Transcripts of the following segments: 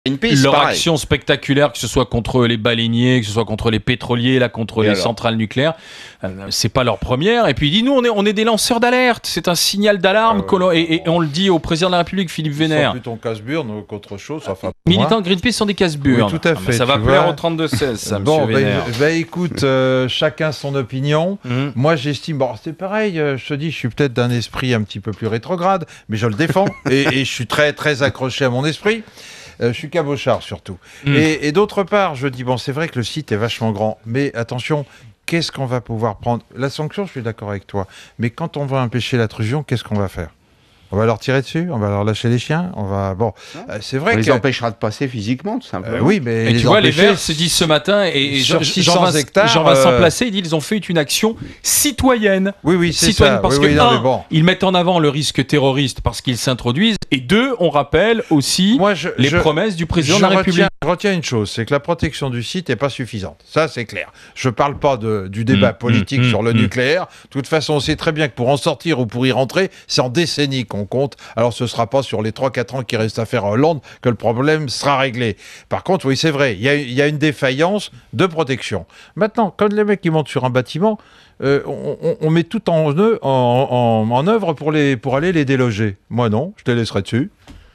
Leur action spectaculaire, que ce soit contre les baleiniers, que ce soit contre les pétroliers, là, contre les centrales nucléaires, c'est pas leur première. Et puis il dit, nous, on est des lanceurs d'alerte. C'est un signal d'alarme. Et on le dit au président de la République, Philippe Wener. C'est plutôt casse-burne qu'autre chose. Enfin, militants de Greenpeace sont des casse-burnes. Oui, tout à fait. Ça va plaire au 32-16, ça, bon, monsieur Wener. Écoute, chacun son opinion. Moi, j'estime, bon, c'est pareil, je te dis, je suis peut-être d'un esprit un petit peu plus rétrograde, mais je le défends. et je suis très, très accroché à mon esprit. Je suis cabochard surtout. Et d'autre part, je dis, bon, c'est vrai que le site est vachement grand, mais attention, qu'est-ce qu'on va pouvoir prendre? La sanction, je suis d'accord avec toi, mais quand on va empêcher l'intrusion, qu'est-ce qu'on va faire? On va leur tirer dessus, on va leur lâcher les chiens, c'est vrai on les empêchera de passer physiquement, tout simplement. Oui, mais tu vois, les Verts se disent ce matin, et Jean-Vincent Placé, il dit ils ont fait une action citoyenne. Oui, c'est ça. Parce que, ils mettent en avant le risque terroriste parce qu'ils s'introduisent, et deux, on rappelle aussi les promesses du président de la République. Je retiens une chose, c'est que la protection du site n'est pas suffisante. Ça, c'est clair. Je ne parle pas du débat politique sur le nucléaire. De toute façon, on sait très bien que pour en sortir ou pour y rentrer, c'est en décennies qu'on compte. Alors, ce ne sera pas sur les 3-4 ans qui restent à faire à Hollande que le problème sera réglé. Par contre, oui, c'est vrai, il y a une défaillance de protection. Maintenant, quand les mecs qui montent sur un bâtiment, on met tout en œuvre pour aller les déloger. Moi, non, je te laisserai dessus,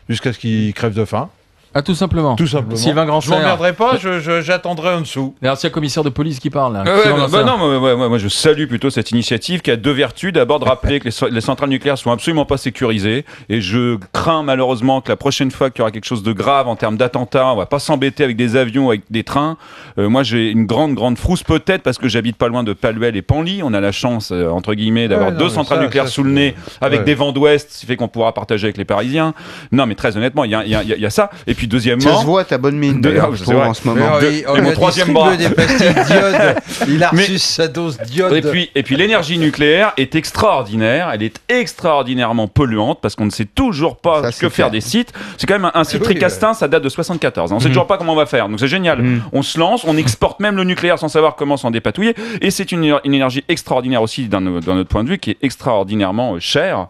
jusqu'à ce qu'ils crèvent de faim. Ah, tout simplement. Sylvain Grandser. Je m'emmerderai pas, j'attendrai en dessous. D'ailleurs, c'est le commissaire de police qui parle. Là. Moi, je salue plutôt cette initiative qui a deux vertus. D'abord, de rappeler que les centrales nucléaires sont absolument pas sécurisées. Et je crains malheureusement que la prochaine fois qu'il y aura quelque chose de grave en termes d'attentats, on va pas s'embêter avec des avions, avec des trains. Moi, j'ai une grande frousse, peut-être parce que j'habite pas loin de Paluel et Panly. On a la chance, entre guillemets, d'avoir deux centrales nucléaires sous le nez, avec des vents d'ouest, ce qui fait qu'on pourra partager avec les Parisiens. Non, mais très honnêtement, il y a ça. Et puis deuxièmement, ça se voit ta bonne mine je trouve en ce moment. Et mon troisième bras. Des pastilles d'iode. Il a reçu sa dose d'iode. Et puis l'énergie nucléaire est extraordinaire. Elle est extraordinairement polluante parce qu'on ne sait toujours pas que faire des sites. C'est quand même un site Tricastin, ça date de 74. On ne sait toujours pas comment on va faire. Donc c'est génial. On se lance, on exporte même le nucléaire sans savoir comment s'en dépatouiller. Et c'est une énergie extraordinaire aussi d'un notre point de vue qui est extraordinairement chère.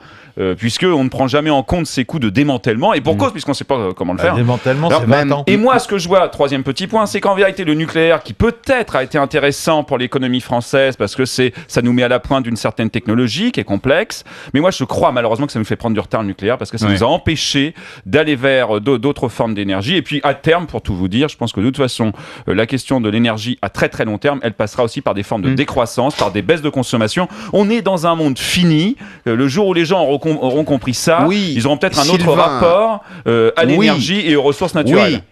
Puisqu'on ne prend jamais en compte ces coûts de démantèlement, et pour cause, puisqu'on ne sait pas comment le faire. Démantèlement, c'est 20 ans. Et moi, ce que je vois, troisième petit point, c'est qu'en vérité, le nucléaire, qui peut-être a été intéressant pour l'économie française, parce que ça nous met à la pointe d'une certaine technologie qui est complexe, mais moi, je crois malheureusement que ça nous fait prendre du retard le nucléaire, parce que ça nous a empêchés d'aller vers d'autres formes d'énergie. Et puis, à terme, pour tout vous dire, je pense que de toute façon, la question de l'énergie à très très long terme, elle passera aussi par des formes de décroissance, par des baisses de consommation. On est dans un monde fini. Le jour où les gens auront compris ça, ils auront peut-être un autre rapport à l'énergie et aux ressources naturelles.